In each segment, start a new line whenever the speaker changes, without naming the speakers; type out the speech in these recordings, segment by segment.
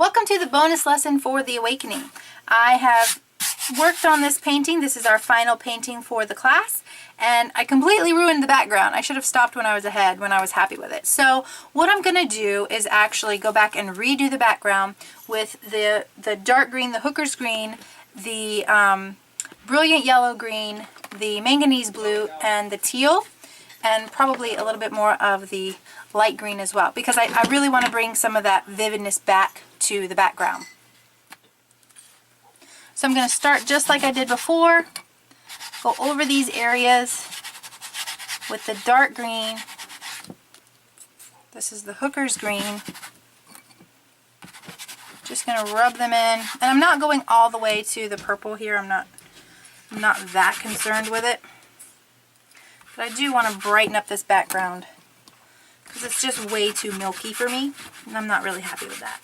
Welcome to the bonus lesson for The Awakening. I have worked on this painting. This is our final painting for the class, and I completely ruined the background. I should have stopped when I was ahead, when I was happy with it. So what I'm going to do is actually go back and redo the background with the dark green, the Hooker's green, the brilliant yellow green, the manganese blue, and the teal, and probably a little bit more of the light green as well, because I really want to bring some of that vividness back to the background. So I'm going to start just like I did before, go over these areas with the dark green. This is the Hooker's green. Just going to rub them in, and I'm not going all the way to the purple here. I'm not that concerned with it, but I do want to brighten up this background because it's just way too milky for me, and I'm not really happy with that.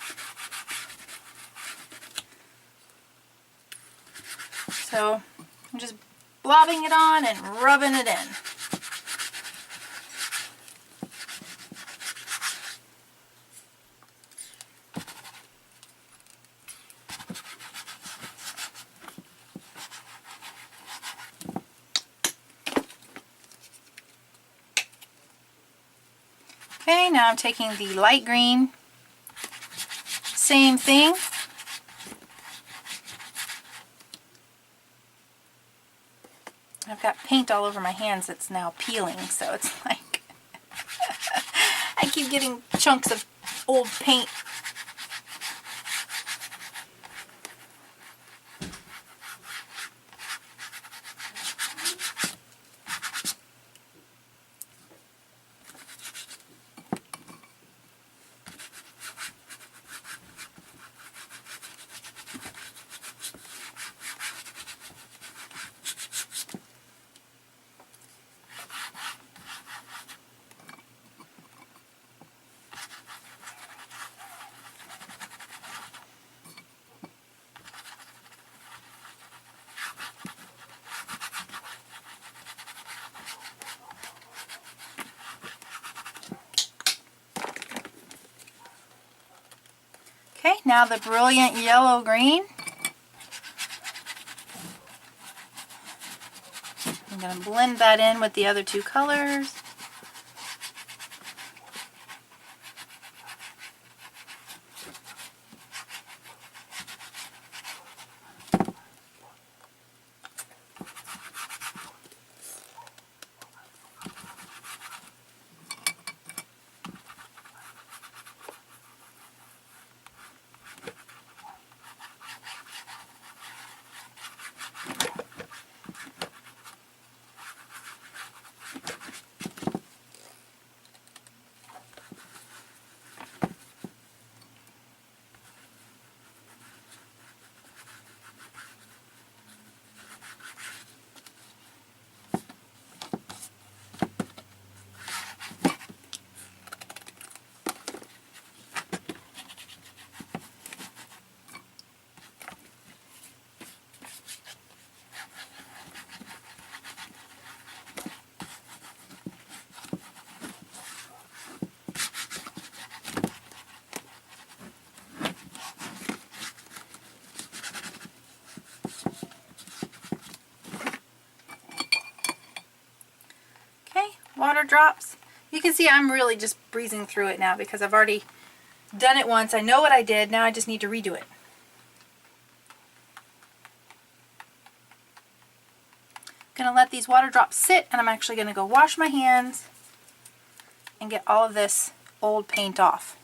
So I'm just blobbing it on and rubbing it in. Okay, now I'm taking the light green, same thing. I've got paint all over my hands that's now peeling, so it's like I keep getting chunks of old paint. Okay, now the brilliant yellow green. I'm going to blend that in with the other two colors. Water drops. You can see I'm really just breezing through it now because I've already done it once. I know what I did. Now I just need to redo it. I'm going to let these water drops sit, and I'm actually going to go wash my hands and get all of this old paint off.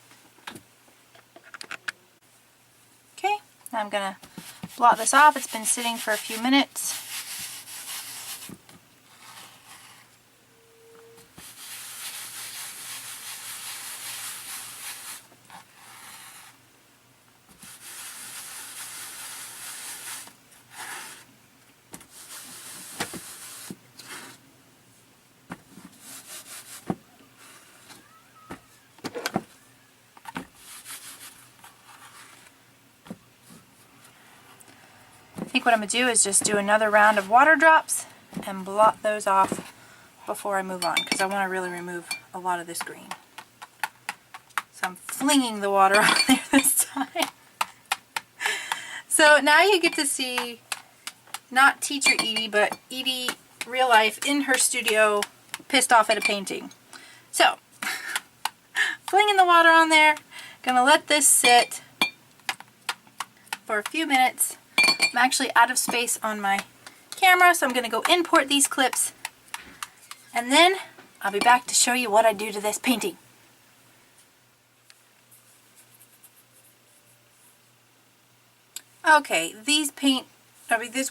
Okay, now I'm going to blot this off. It's been sitting for a few minutes. I think what I'm going to do is just do another round of water drops and blot those off before I move on, because I want to really remove a lot of this green. So I'm flinging the water on there this time. So now you get to see not teacher Edie, but Edie real life in her studio pissed off at a painting. So, flinging the water on there, gonna let this sit for a few minutes. I'm actually out of space on my camera, so I'm gonna go import these clips, and then I'll be back to show you what I do to this painting. Okay, these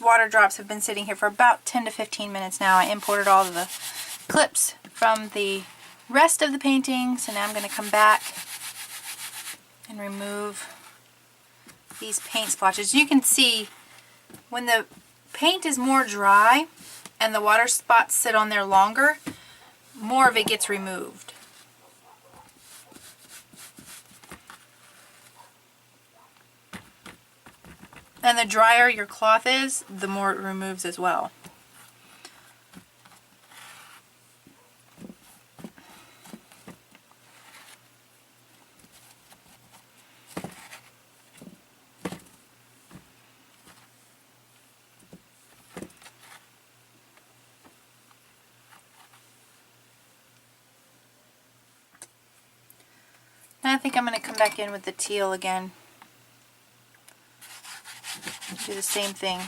water drops have been sitting here for about 10 to 15 minutes now. I imported all of the clips from the rest of the painting, so now I'm going to come back and remove these paint splotches. You can see when the paint is more dry and the water spots sit on there longer, more of it gets removed. And the drier your cloth is, the more it removes as well. Now I think I'm going to come back in with the teal again. Do the same thing.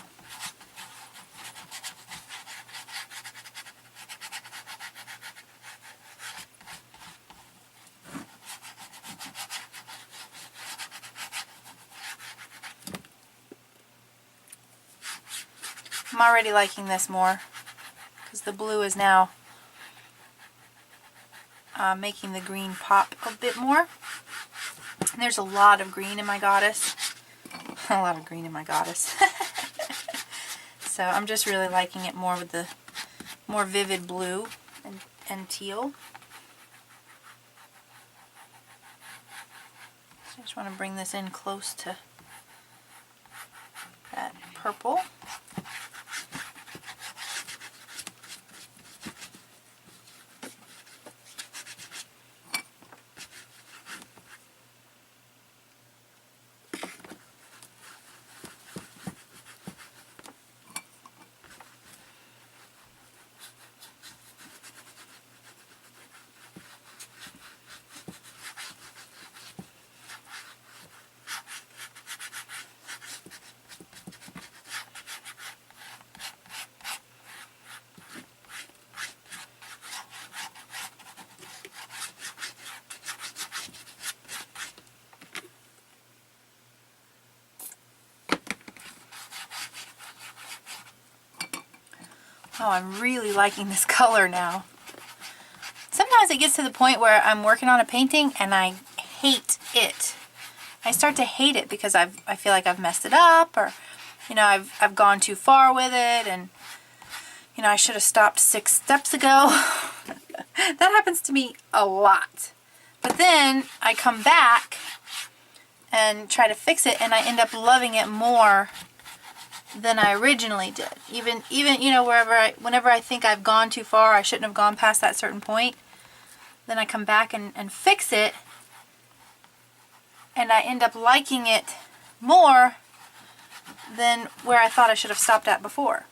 I'm already liking this more because the blue is now making the green pop a bit more. And there's a lot of green in my goddess. A lot of green in my goddess. So I'm just really liking it more with the more vivid blue and teal. So I just want to bring this in close to that purple. Oh, I'm really liking this color now. Sometimes it gets to the point where I'm working on a painting and I hate it. I start to hate it because I feel like I've messed it up, or I've gone too far with it, and I should have stopped 6 steps ago. That happens to me a lot. But then I come back and try to fix it, and I end up loving it more than I originally did. Even whenever I think I've gone too far, I shouldn't have gone past that certain point, then I come back and fix it, and I end up liking it more than where I thought I should have stopped at before.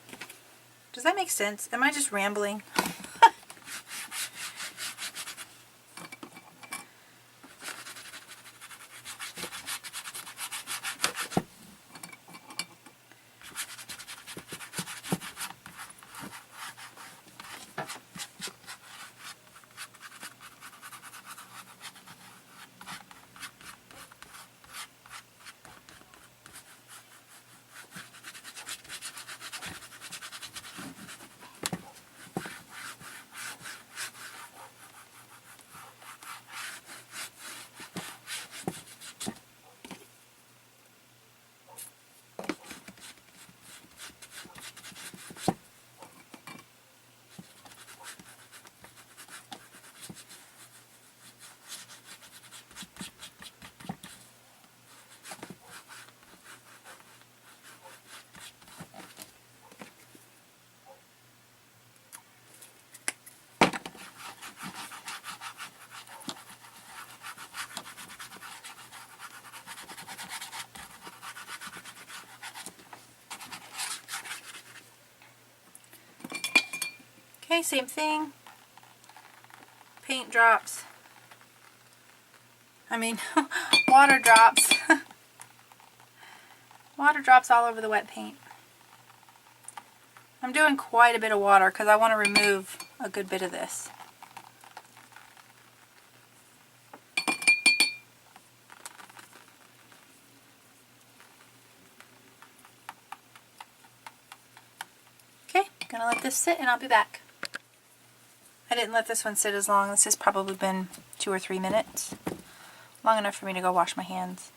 Does that make sense? Am I just rambling? Okay, same thing. Paint drops. I mean, water drops. Water drops all over the wet paint. I'm doing quite a bit of water because I want to remove a good bit of this. Okay, gonna let this sit and I'll be back. I didn't let this one sit as long. This has probably been 2 or 3 minutes. Long enough for me to go wash my hands.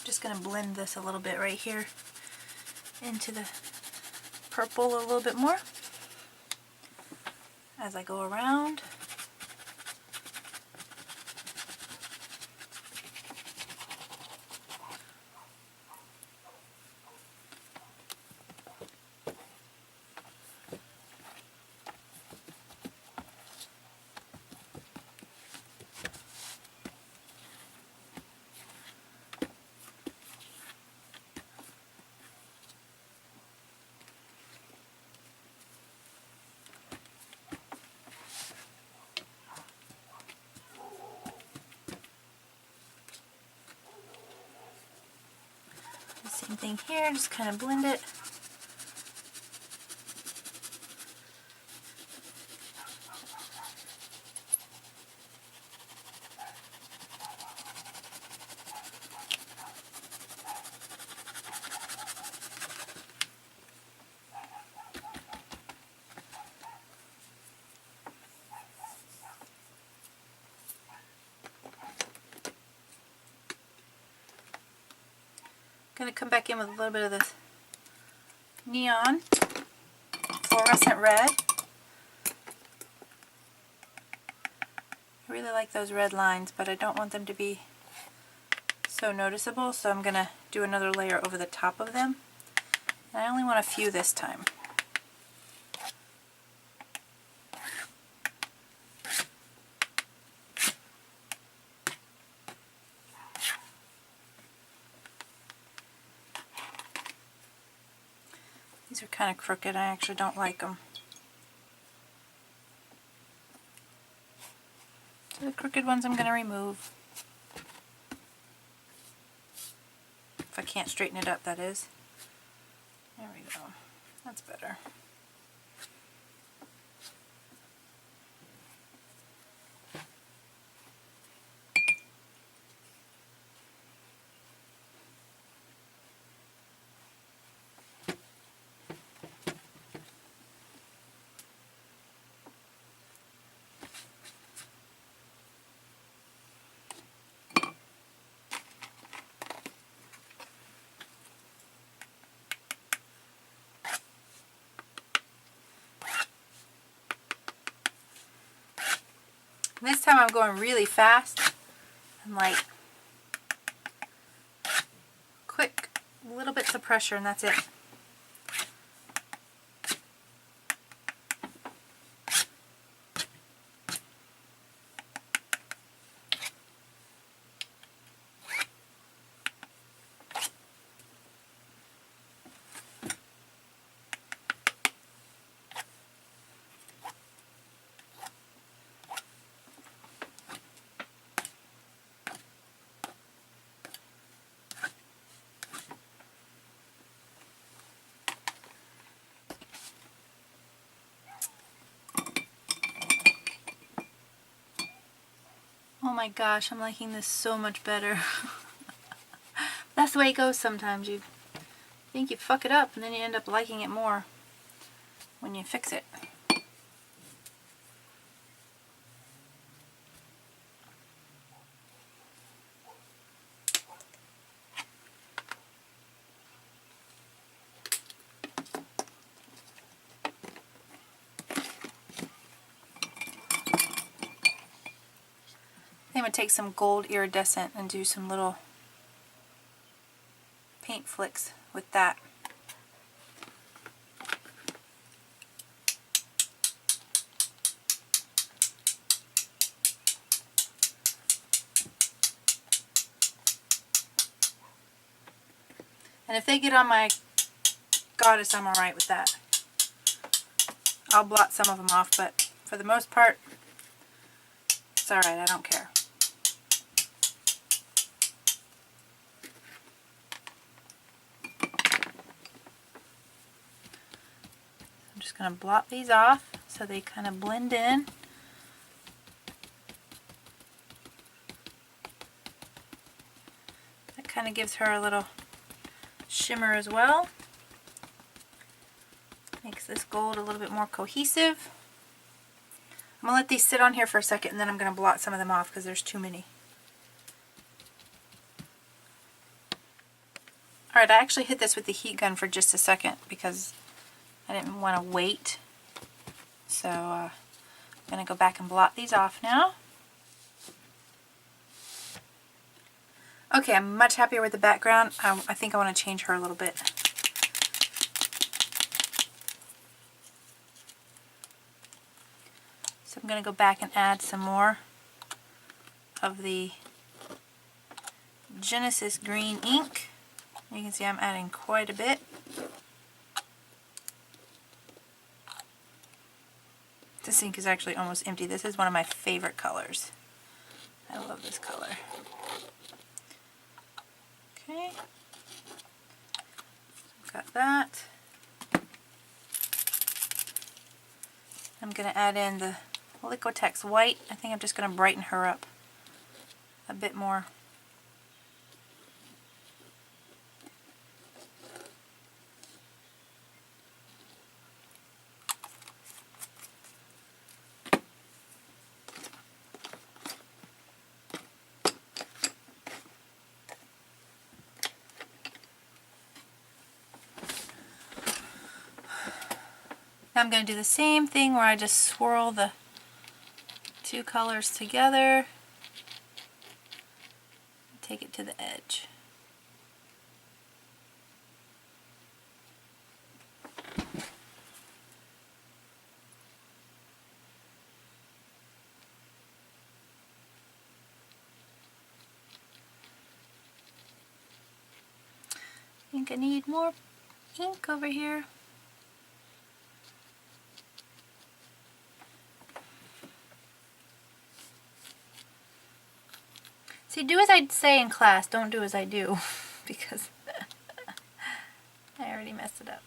Just going to blend this a little bit right here into the purple a little bit more as I go around. Same thing here, just kind of blend it. Going to come back in with a little bit of this neon fluorescent red. I really like those red lines, but I don't want them to be so noticeable, so I'm going to do another layer over the top of them. And I only want a few this time. These are kind of crooked. I actually don't like them. So the crooked ones I'm going to remove. If I can't straighten it up, that is. There we go. That's better. This time I'm going really fast. I'm like quick, little bits of pressure, and that's it. Oh my gosh, I'm liking this so much better. That's the way it goes sometimes. You think you fuck it up and then you end up liking it more when you fix it. I'm going to take some gold iridescent and do some little paint flicks with that. And if they get on my goddess, I'm alright with that. I'll blot some of them off, but for the most part, it's alright, I don't care. I'm just going to blot these off so they kind of blend in. That kind of gives her a little shimmer as well. Makes this gold a little bit more cohesive. I'm going to let these sit on here for a second and then I'm going to blot some of them off because there's too many. Alright, I actually hit this with the heat gun for just a second because I didn't want to wait. So I'm going to go back and blot these off now. Okay, I'm much happier with the background. I think I want to change her a little bit. So I'm going to go back and add some more of the Genesis green ink. You can see I'm adding quite a bit. This ink is actually almost empty. This is one of my favorite colors. I love this color. Okay, got that. I'm going to add in the Liquitex white. I think I'm just going to brighten her up a bit more. Now I'm going to do the same thing where I just swirl the two colors together, take it to the edge. I think I need more ink over here. See, do as I say in class, don't do as I do, because I already messed it up.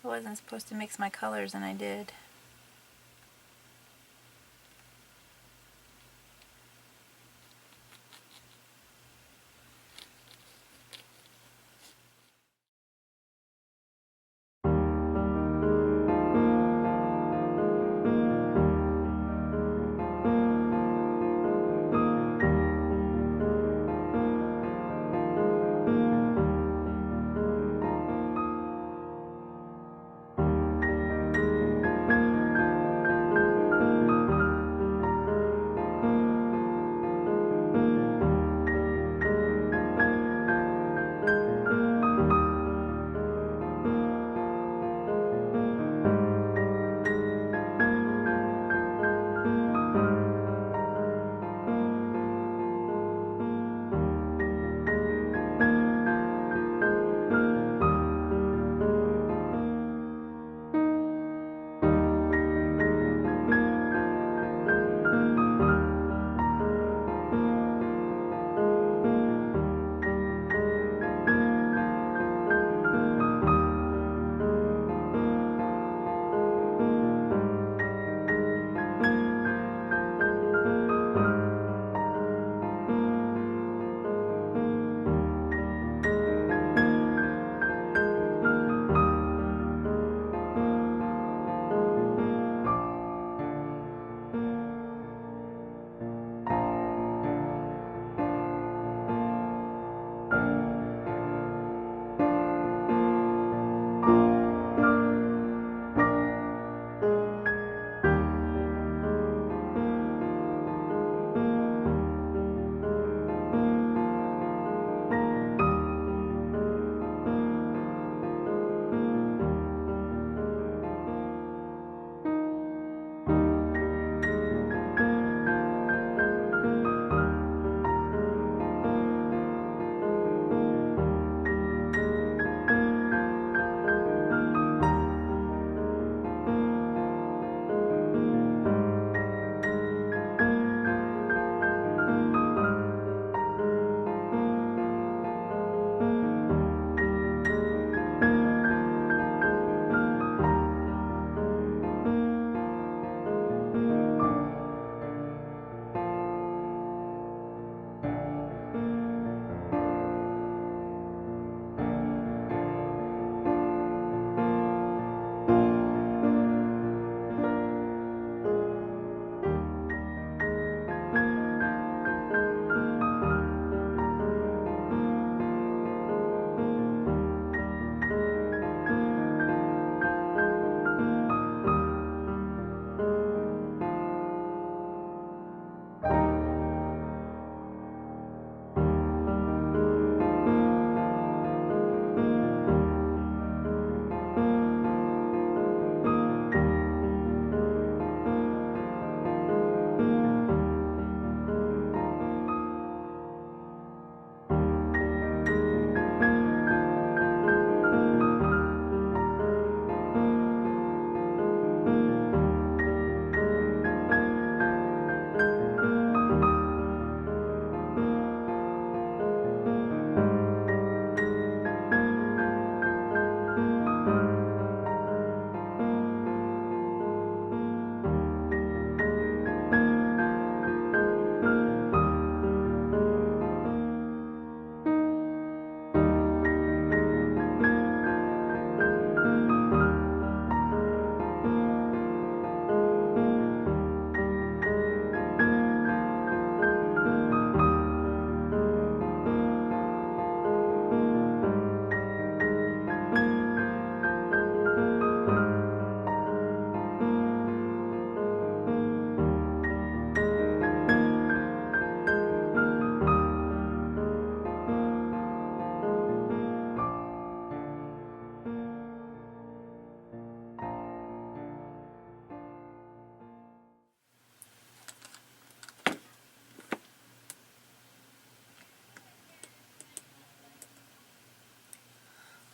I wasn't supposed to mix my colors and I did.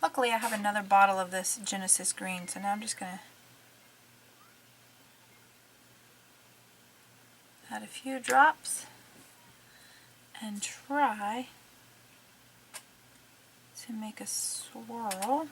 Luckily I have another bottle of this Genesis green, so now I'm just going to add a few drops and try to make a swirl.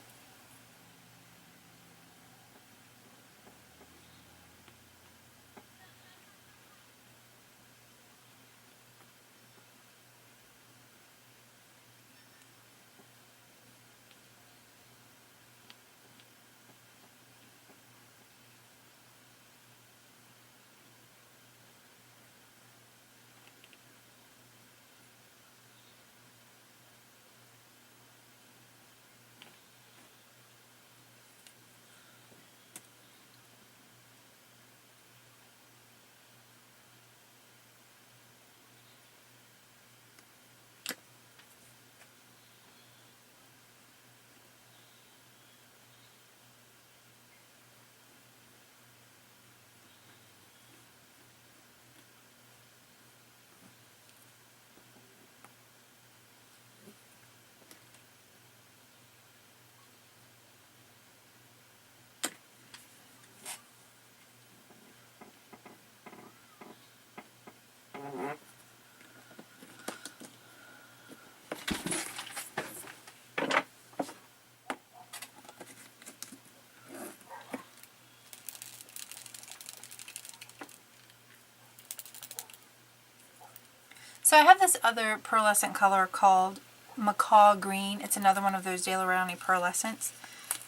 So I have this other pearlescent color called Macaw Green. It's another one of those Daler-Rowney pearlescents.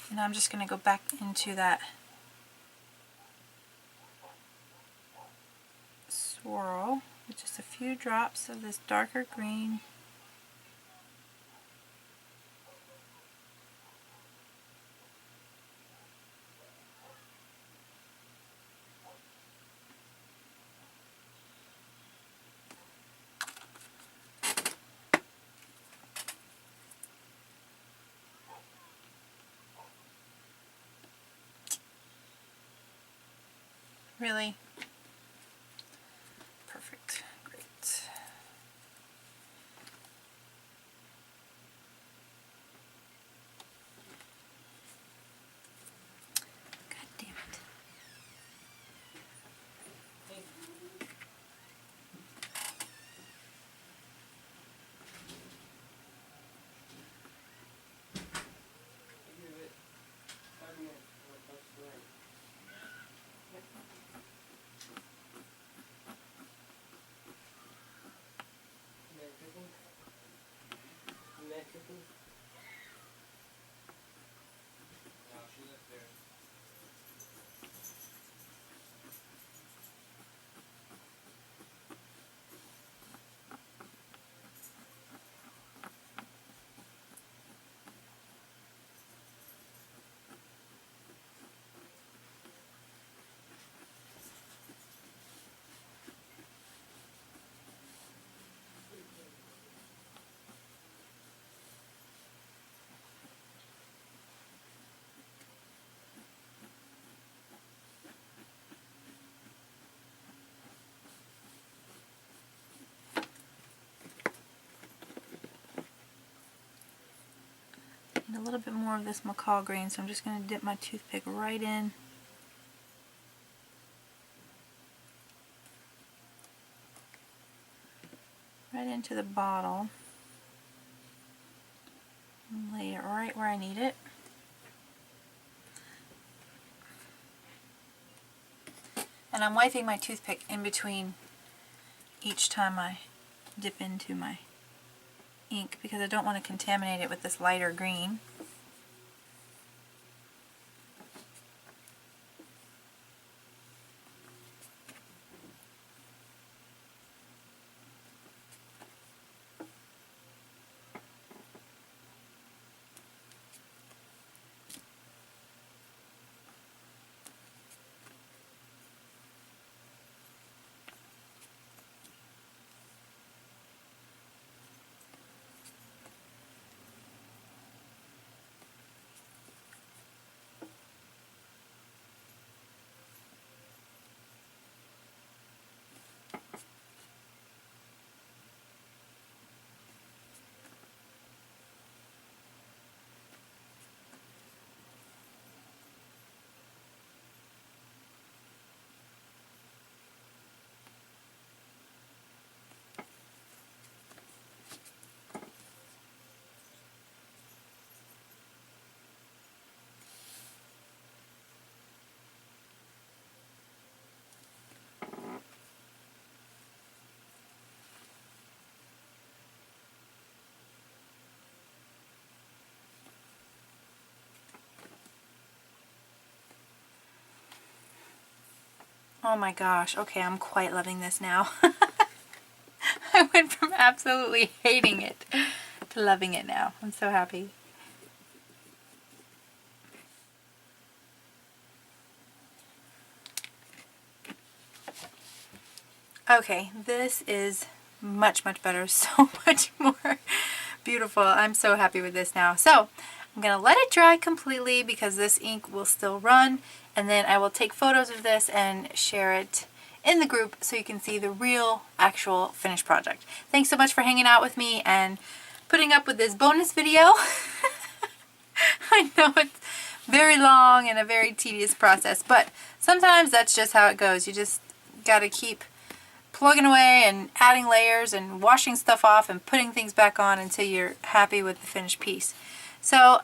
And I'm just going to go back into that swirl with just a few drops of this darker green. Really? Perfect. Great. God damn it. And a little bit more of this Macaw Green, so I'm just going to dip my toothpick right in. Right into the bottle. And lay it right where I need it. And I'm wiping my toothpick in between each time I dip into my ink because I don't want to contaminate it with this lighter green. Oh my gosh. Okay, I'm quite loving this now. I went from absolutely hating it to loving it now. I'm so happy. Okay, this is much, much better. So much more beautiful. I'm so happy with this now. So I'm going to let it dry completely because this ink will still run, and then I will take photos of this and share it in the group so you can see the real, actual finished project. Thanks so much for hanging out with me and putting up with this bonus video. I know it's very long and a very tedious process, but sometimes that's just how it goes. You just got to keep plugging away and adding layers and washing stuff off and putting things back on until you're happy with the finished piece. So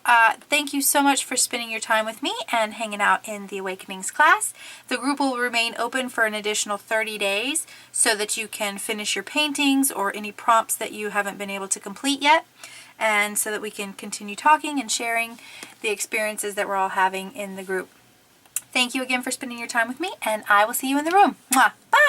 thank you so much for spending your time with me and hanging out in the Awakenings class. The group will remain open for an additional 30 days so that you can finish your paintings or any prompts that you haven't been able to complete yet, and so that we can continue talking and sharing the experiences that we're all having in the group. Thank you again for spending your time with me, and I will see you in the room. Mwah! Bye!